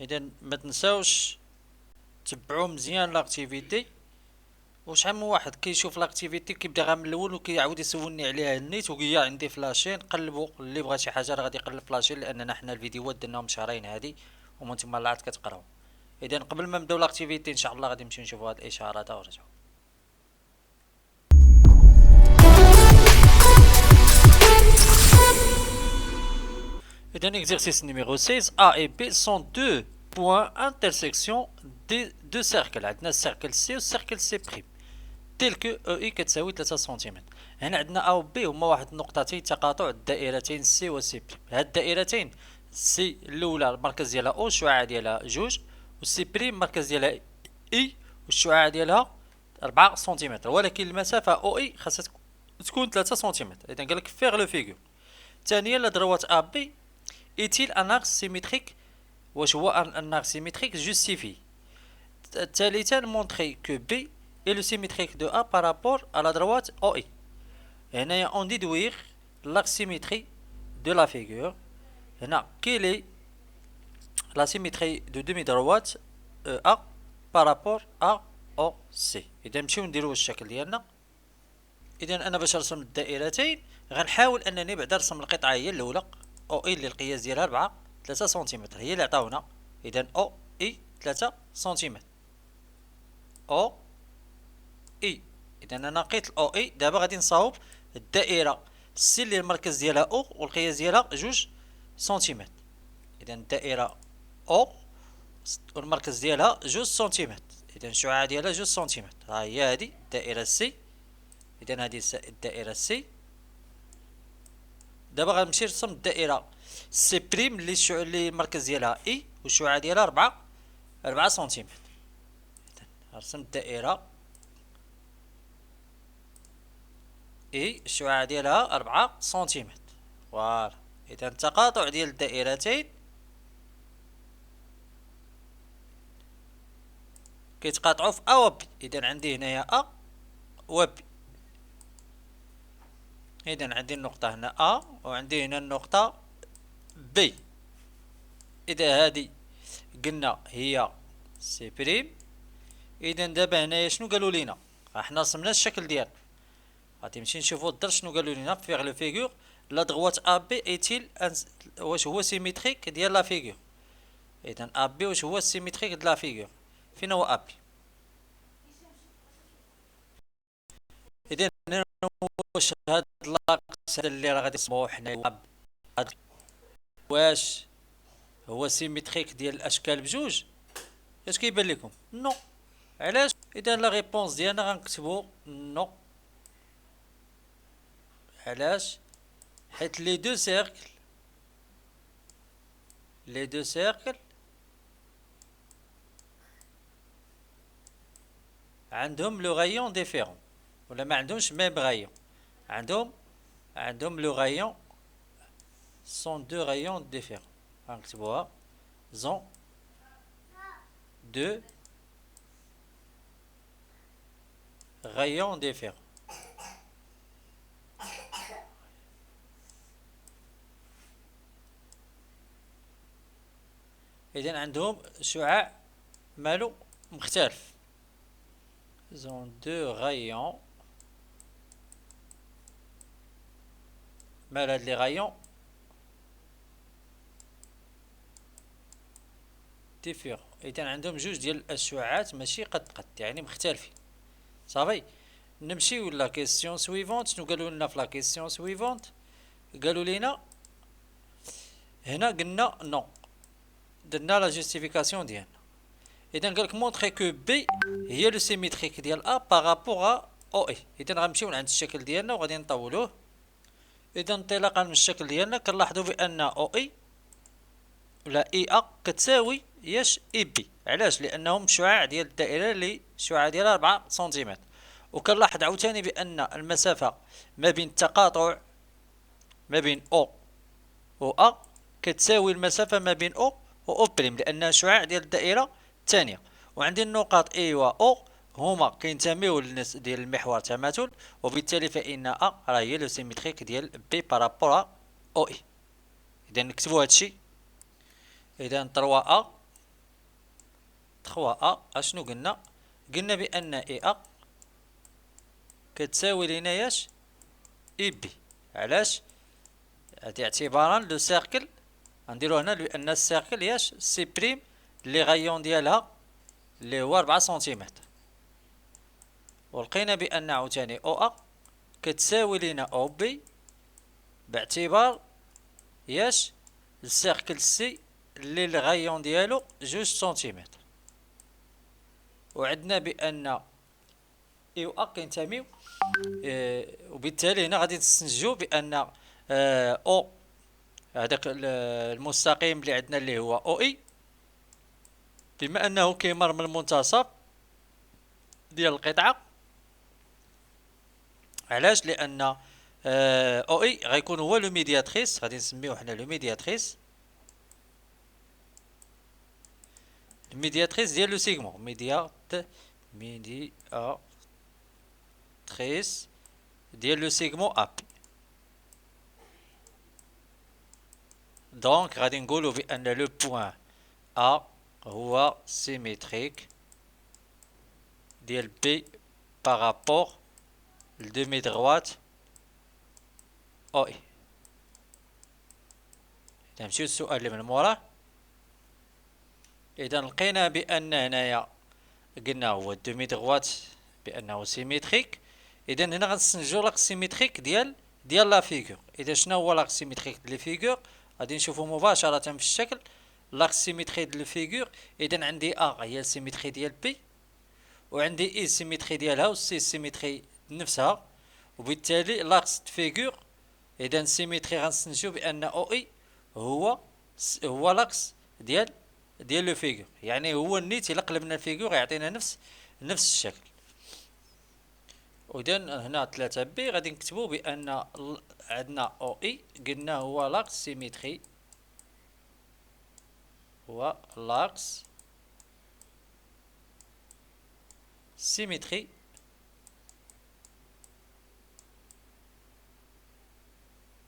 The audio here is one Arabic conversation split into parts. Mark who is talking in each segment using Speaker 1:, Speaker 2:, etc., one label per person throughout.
Speaker 1: اذا ما تنساوش تبعوا مزيان لاكتيفيتي. وشحال من واحد كيشوف لاكتيفيتي كيبدا غير من الاول وكيعاود يسولني عليها النيت وكيا عندي فلاشين. قلبوا اللي بغى شي حاجه راه غادي يقلب فلاشين، لاننا حنا الفيديوهات درناهم شهرين هادي وما نتوما لا عاد كتقراو. اذا قبل ما نبداو لاكتيفيتي ان شاء الله غادي نمشيو نشوفوا هاد الاشارات ونرجعوا. اذا exercice numéro 16 A et B sont deux points intersection des deux cercles. عندنا السيركل سي والسيركل سي بريم تيل كو او اي كتساوي 3 سنتيمتر. هنا عندنا ا و بي هما واحد النقطتين تقاطع الدائرتين سي و سي بريم. هاد الدائرتين سي الاولى المركز ديالها او الشعاع ديالها جوج، والسي بريم المركز ديالها اي والشعاع ديالها 4 سنتيمتر، ولكن المسافه او اي خاصها تكون 3 سنتيمتر. اذا قالك فيغ لو فيغور. ثانيا لا droite ا بي est-il un axe symétrique؟ واش هو un axe symétrique justifie. ثالثا montrer que B est le symétrique de A par rapport à la droite OI. هنايا on déduire l'axe symétrie de la figure. هنا quelle est la symétrie de demi-droite A par rapport à OC. إذا نمشيو نديرو الشكل ديالنا. إذا أنا باش نرسم الدائرتين غنحاول أنني بعدا نرسم القطعة هي الأولى او اي اللي القياس ديالها 4 3 سنتيمتر هي اللي عطاونا. اذا او اي 3 سنتيمتر او اي. اذا انا لقيت الاو اي. دابا غادي نصاوب الدائره سي اللي المركز ديالها او والقياس ديالها 2 سنتيمتر. اذا الدائره او والمركز ديالها 2 سنتيمتر. اذا الشعاع ديالها 2 سنتيمتر. ها هي هذه الدائره سي. اذا هذه الدائره سي. دابا غنمشي نرسم الدائره سي بريم اللي المركز ديالها اي والشعاع ديالها 4 سنتيمتر. نرسم الدائره اي الشعاع ديالها 4 سنتيمتر. فوالا. اذا التقاطع ديال الدائرتين كيتقاطعوا في ا و بي. اذا عندي هنايا ا و بي. اذا عندي النقطه هنا ا وعندي هنا النقطه بي. اذا هذه قلنا هي سي بريم. اذا دابا هنايا شنو قالوا لينا؟ حنا رسمنا الشكل ديالنا. غادي نمشي نشوفوا الدرس شنو قالوا لينا فيغ لو فيغور. لا دغوات ا بي ايتيل واش هو سيميتريك ديال لا فيغور. اذا ا بي واش هو سيميتريك ديال لا فيغور. فين هو ا بي؟ اذا واش هاد لاكس اللي راه غادي نصبوه حنا واش هو سيميتريك ديال الاشكال بجوج؟ اش كيبان لكم؟ نو. علاش؟ اذا لا ريبونس ديالنا غنكتبو نو. علاش؟ حيت لي دو سيركل عندهم لو غايون ديفيرون ولا ما عندهمش ميم غايون. عندهم لو غايون سون دو غايون ديفيرون. غنكتبوها زون دو غايون ديفيرون. اذا عندهم شعاع مالو مختلف. زون دو غايون. مال هاد لي غايون ديفيرون. اذا عندهم جوج ديال الشعاعات ماشي قد يعني مختلفين. صافي. نمشيو لا كيسيون سويفونت. شنو قالوا لنا في لا كيسيون سويفونت؟ قالوا لينا هنا قلنا نو. درنا لا جوستيفيكاسيون ديالنا. اذا قالك مونطري كو بي هي لو سيميتريك ديال ا بارابور او اي. اذا غنمشيو لعند الشكل ديالنا وغادي نطولوه. اذا انطلاقا من الشكل ديالنا كنلاحظوا بان او اي ولا اي ا كتساوي ياش اي بي. علاش؟ لانهم شعاع ديال الدائره اللي الشعاع ديالها 4 سنتيمتر. وكنلاحظ عاوتاني بان المسافه ما بين التقاطع ما بين او و ا كتساوي المسافه ما بين او و او بريم لانها شعاع ديال الدائره الثانيه. وعندي النقاط اي و او هما كينتميو للناس ديال المحور تماثل، وبالتالي فان ا راه هي لو سيميتريك ديال بي بارابور او اي. اذا نكتبوا هادشي. اذا 3 ا 3A اشنو قلنا؟ قلنا بأن اي ا كتساوي لينا ياش اي بي. علاش؟ هادي اعتبارا لو سيركل غنديرو هنا لأن السيركل ياش سي بريم لي غايون ديالها اللي هو 4 سنتيمتر، ولقينا بأن عاوتاني او ا كتساوي لينا او بي باعتبار ياش السيركل سي اللي الغايون ديالو 2 سنتيمتر، وعندنا بأن اي و ا كينتميو وبالتالي هنا غادي نستنتجو بأن او هذاك المستقيم اللي عندنا اللي هو او اي بما انه كيمر من المنتصف ديال القطعه. علاش؟ لان او اي غيكون هو لو ميدياتريس، غادي نسميوه حنا لو ميدياتريس، الميدياتريس ديال لو سيغمون، ميدياتريس ديال لو سيغمون ا بي. دونك غادي نقولوا بان لو بوين ا هو سيميتريك ديال بي بارابور لدومي دروات او اي. نمشيو للسؤال اللي من موراه. اذا لقينا بان هنايا قلنا هو الدومي دروات بانه سيميتريك، اذا هنا غنستنتجو لاكس سيميتريك ديال لا فيغور. اذا شنو هو لاكس سيميتريك ديال الفيغور؟ غادي نشوفو مباشره في الشكل لاكس سيميتري ديال الفيغور. اذا عندي ا هي السيميتري ديال بي، وعندي اي السيميتري ديالها، وسي السيميتري نفسها، وبالتالي لاكس فيغور. اذا السيميتري غنستنتجو بان او اي هو لاكس ديال لو فيغور، يعني هو النيت الا قلبنا الفيغور يعطينا نفس الشكل. واذا هنا 3 بي غادي نكتبو بان عندنا او اي قلنا هو لاكس سيميتري، هو لاكس سيميتري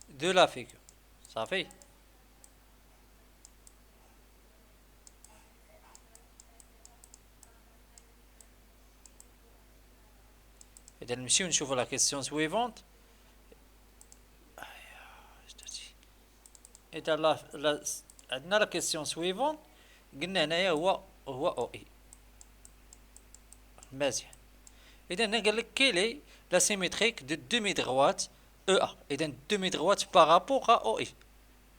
Speaker 1: دو لا فيغور. صافي. اذا نمشيو نشوفو لا كيسيون سويفونت. اذا عندنا لا كيسيون سويفونت قلنا هنايا هو او اي. مزيان. اذا هنا قال لك كيلي لا سيميتريك دو دومي دروات او ا. اذا دومي دروات بارابور ا او اي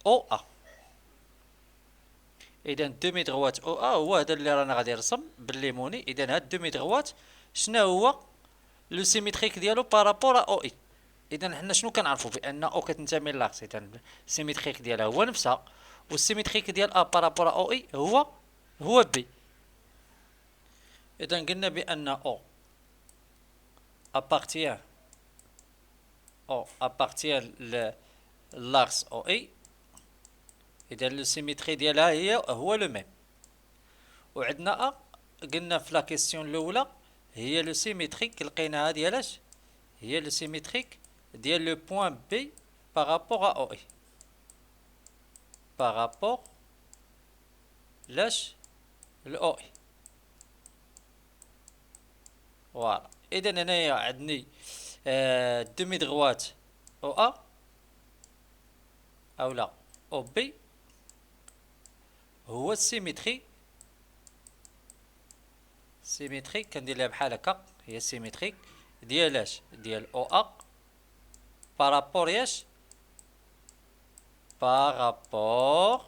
Speaker 1: او ا. اذا دومي دروات او ا هو هذا اللي رانا غادي نرسم بالليموني. اذا هاد دومي دروات شنو هو لو سيميتريك ديالو بارابور ا او اي. اذا حنا شنو كنعرفوا؟ بان او كتنتمي لاكس، اذا السيميتريك ديالها هو نفسها، والسيميتريك ديال ا بارابور ا او اي هو بي. اذا قلنا بان او appartient l'axe OI. اذا لو سيميتري ديالها هو لو ميم. وعندنا ا قلنا في لا كيسيون الاولى هي لو سيميتريك لقيناها ديالاش؟ هي لو سيميتريك ديال لو بوين بي بارابور ا او اي، بارابور لاش الاو اي. فوالا. اذا هنايا عندي دومي دغوات او ا او لا او بي هو السيميتري كندير لها بحال هكا، هي السيميتريك ديالاش؟ ديال او ا بارابور ياش؟ بارابور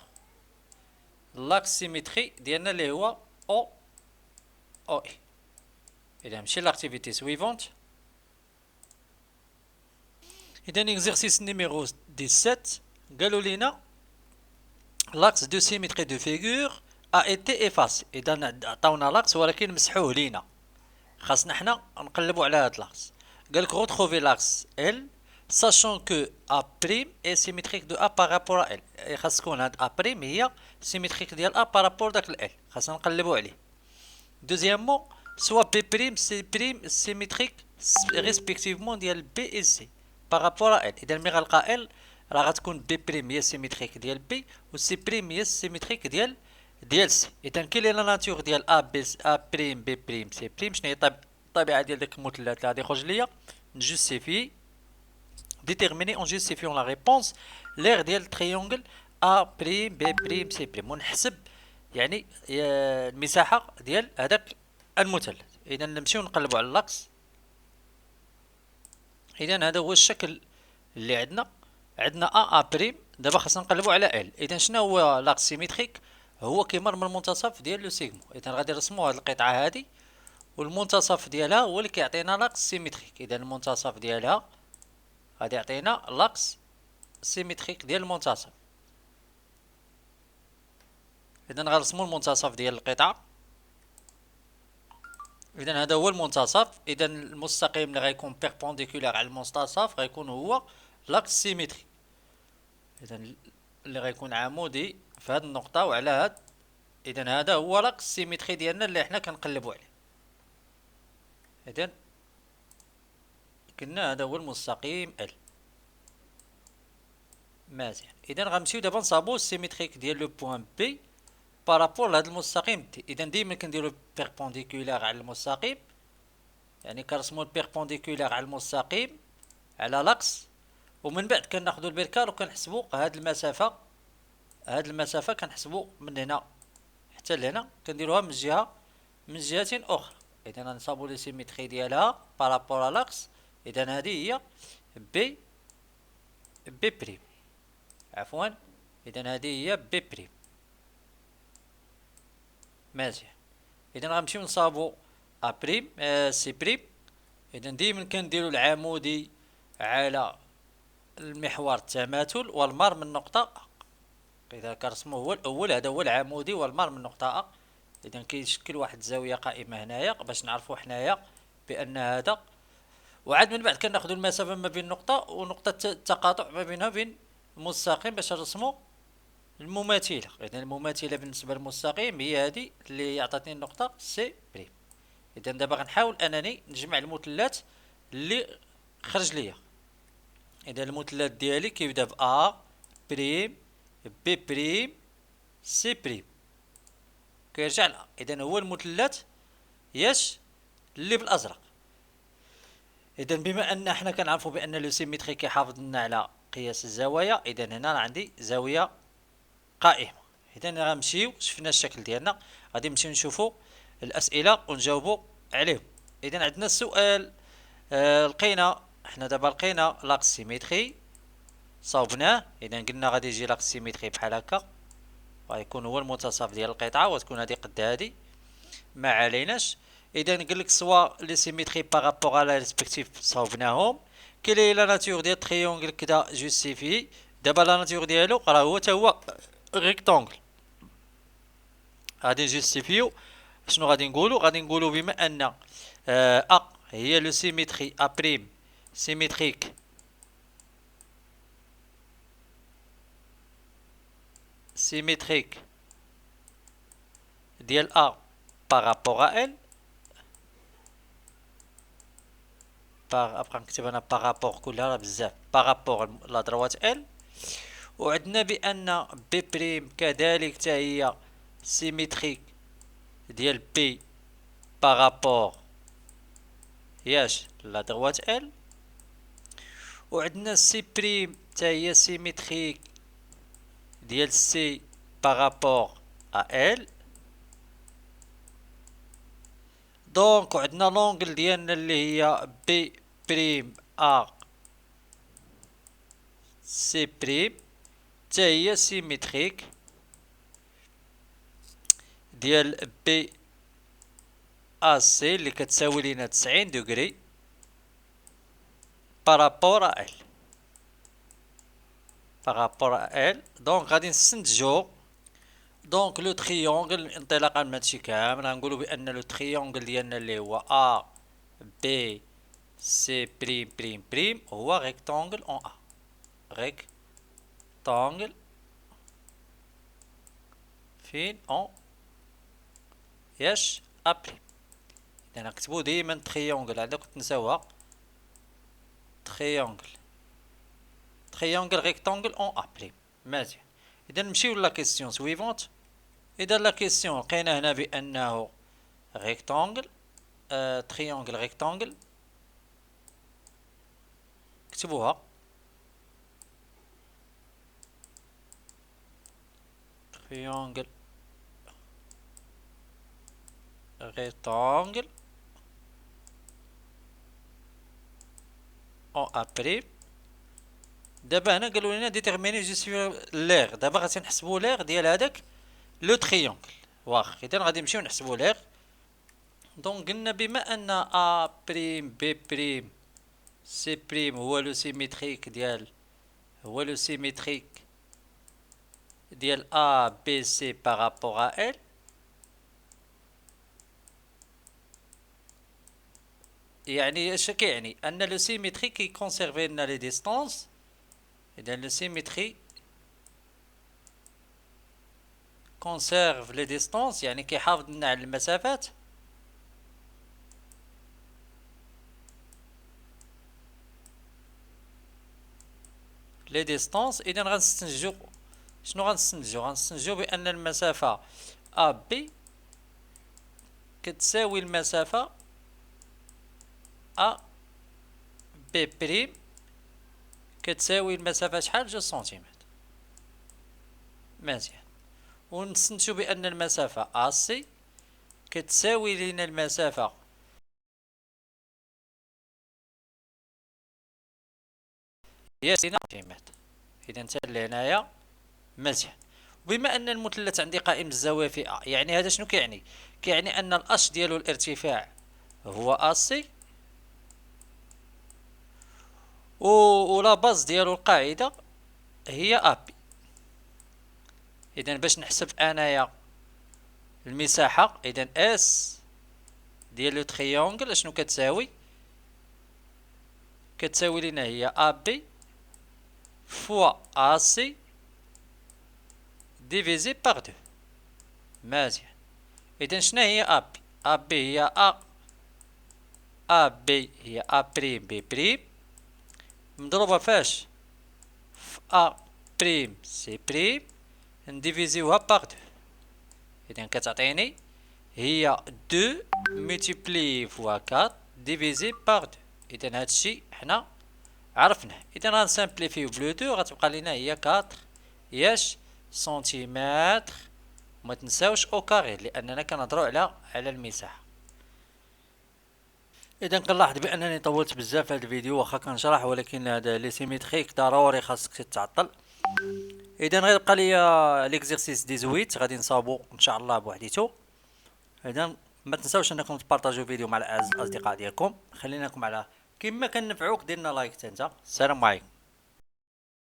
Speaker 1: لاكس سيميتري ديالنا اللي هو او اي. اذا نمشي لاكتيفيتي سويفونت. اذا اكزرسيس نيميرو 17 قالوا لينا لاكس دو سيميتري دو فيغور ا ايتي افاسي. اذا عطاونا لاكس ولكن مسحوه لينا، خاصنا حنا نقلبوا على هاد لاكس. قالك روتروفي لاكس ال sachant que A' est symétrique de A par rapport à L. خاص تكون هاد A' هي symétrique ديال A par rapport داك ال L، خاصنا نقلبوا عليه. دوزيامون soit B' C' symétrique respectivement ديال B et C par rapport à L. إذا ملي غنلقى L راه غتكون B' هي symétrique ديال B و C' هي symétrique ديال ديال سي. اذا كاين لا ناتور ديال ا بي ا بريم بي بريم سي بريم. شنو هي الطبيعه ديال داك المثلث اللي غادي يخرج ليا؟ نجوستيفي déterminer en justifiant la réponse l'aire ديال التريونغل ا بريم بي بريم سي بريم، ونحسب يعني المساحه ديال هذاك المثلث. اذا نمشيو نقلبوا على اللاكس. اذا هذا هو الشكل اللي عندنا ا بريم. دابا خاصنا نقلبوا على ال. اذا شنو هو لاكس سيميتريك؟ هو كيمر من المنتصف ديال لو سيغمون. اذا غادي نرسموا هذه القطعه هذه، والمنتصف ديالها هو اللي كيعطينا لاكس سيميتريك. اذا المنتصف ديالها غادي يعطينا لاكس سيميتريك ديال المنتصف. اذا غنرسموا المنتصف ديال القطعه. اذا هذا هو المنتصف. اذا المستقيم اللي غيكون بيربونديكولار على المنتصف غيكون هو لاكس سيميتريك. اذا اللي غيكون عمودي في هذه النقطه وعلى هذا. اذا هذا هو لاكس سيميتري ديالنا اللي حنا كنقلبوا عليه. اذا قلنا هذا هو المستقيم ال. مزيان. اذا غنمشيو دابا نصاوبو السيميتريك ديال لو بوين بي بارابور لهذا المستقيم تي. اذا ديما كنديرو بيربونديكولار على المستقيم، يعني كنرسمو البيربونديكولار على المستقيم على لاكس، ومن بعد كناخدو البركال وكنحسبو هاد المسافه. هاد المسافه كنحسبو من هنا حتى لهنا، كنديروها من جهه اخرى. اذا غنصاوبو لي سيميتري ديالها بارابور لاكس. اذا هذه هي بي بريم، عفوا. اذا هذه هي بي بريم. مزيان. اذا غنمشيو نصاوبو ا بريم سي بريم. اذا ديما كنديرو العمودي على المحور التماثل والمار من نقطه ا. اذا كنرسمو هو الاول، هذا هو العمودي والمار من نقطه ا. اذا كيشكل واحد الزاويه قائمه هنايا باش نعرفو حنايا بان هذا. وعاد من بعد كناخدو المسافه ما بين نقطه ونقطه التقاطع ما بينها بين المستقيم باش نرسمو المماثله. اذا المماثله بالنسبه للمستقيم هي هذه اللي عطاتني النقطه سي بريم. اذا دابا غنحاول انني نجمع المثلث اللي خرج ليا. اذا المثلث ديالي كيبدا ب ا بريم بي بريم سي بريم كيرجع ل. اذا هو المثلث ياش اللي بالازرق. اذا بما ان حنا كنعرفوا بان لو سيميتري كيحافظ لنا على قياس الزوايا، اذا هنا عندي زاويه قائمه. اذا غنمشيو شفنا الشكل ديالنا، غادي نمشيو نشوفوا الاسئله ونجاوبوا عليهم. اذا عندنا السؤال لقينا حنا دابا لقينا لاكس سيميتري صوبناه. اذا قلنا غادي يجي لاكس سيميتري بحال هكا، غيكون هو المنتصف ديال القطعه وتكون هذه قد هذه، ما عليناش. اذا قال لك سوا لي سيميتري بارابور على ريسبكتيف صوبناهم. كاين هي لا ناتور ديال تريونغل كدا جوستيفي. دابا لا ناتور ديالو راه هو تا هو ريكتونغل. غادي نجوستيفيو. شنو غادي نقولوا؟ غادي نقولوا بما ان ا هي لو سيميتري ا بريم سيميتريك ديال ا بارابور ا ال. ابقى نكتب انا بارابور كلها راه بزاف. بارابور لا دروات ال. وعندنا بان بي بريم كذلك حتى هي سيميتريك ديال بي بارابور ياش لا دروات ال. وعندنا سي بريم حتى هي سيميتريك ديال سي بارابور ا ال. دونك وعندنا لونغل ديالنا اللي هي بي بريم ا سي بريم حتى هي سيميتريك ديال بي ا سي اللي كتساوي لينا 90 دوغري بارابور ا ال. دونك غادي نستنتجو دونك لو تريونغل انطلاقا من هادشي كامل غنقولو بان لو تريونغل ديالنا اللي هو ا بي سي بريم بريم بريم هو ريكتونغل اون ا. ريكتونغل فين اون ياش ا بريم. اذا نكتبو ديما تريونغل، هذا كنت نساوها. تريونغل ريكتونغل اون ا بريم. مزيان. اذا نمشيو لا كيسيون سويفونت. اذا لا كيسيون لقينا هنا بانه ريكتانجل، تريونجل ريكتانجل، اكتبوها تريونجل ريكتانجل او ابري. دابا هنا قالوا لنا ديتيرميني جوستيفي لير، دابا غادي نحسبوا لير ديال هذاك لو تريونجل. واخ اذا غادي نمشيو نحسبوا لير. دونك قلنا بما ان ا بريم بي بريم سي بريم هو لو سيميتريك ديال ا بي سي بارابور ا ال، يعني اش كيعني؟ ان لو سيميتري كيكونسيرفي لنا لي ديستانس. اذا لو سيميتري كونسيرف لي ديستانس يعني كيحافظ لنا على المسافات. لي ديستانس اذا غنستنتجو شنو؟ غنستنتجو بان المسافه ا بي كتساوي المسافه ا بي بريم كتساوي المسافه شحال؟ 2 سنتيمتر. مزيان. ونستنتجو بان المسافه ا سي كتساوي لنا المسافه هي سنتيمتر. اذا حتى لهنايا مزيان. بما ان المثلث عندي قائم الزاويه في ا، يعني هذا شنو كيعني؟ كيعني ان الاش ديالو الارتفاع هو ا سي، و لا باز ديالو القاعده هي ا بي. اذا باش نحسب انايا المساحه، اذا اس ديال لو تريونغل شنو كتساوي؟ كتساوي لنا هي ا بي فوا ا سي ديفيزي بار دو. مزيان. اذا شنو هي ا بي؟ ا بي هي ا بي هي ا بريم بي بريم مضروبه فاش؟ في ا بريم سي بريم نديفيزيوها بار دو. اذا كتعطيني هي 2 ملتيبلي فوا 4 ديفيزي بار 2. اذا هادشي حنا عرفناه. اذا غنسامبليفيو بلو 2 غتبقى لينا هي 4 ياش سنتيمتر. وما تنساوش او كاري لاننا كنهضروا على المساحه. اذا كنلاحظ بانني طولت بزاف في هذا الفيديو واخا كنشرح، ولكن هذا لي سيميتريك ضروري خاصك تتعطل. اذا غير بقى ليا ليكزيرسيس 18 غادي نصاوبو ان شاء الله بوحديتو. اذا ما تنساوش انكم تبارطاجيو الفيديو مع الاصدقاء ديالكم. خليناكم على كما كنفعوك، دير لنا لايك حتى انت. السلام عليكم.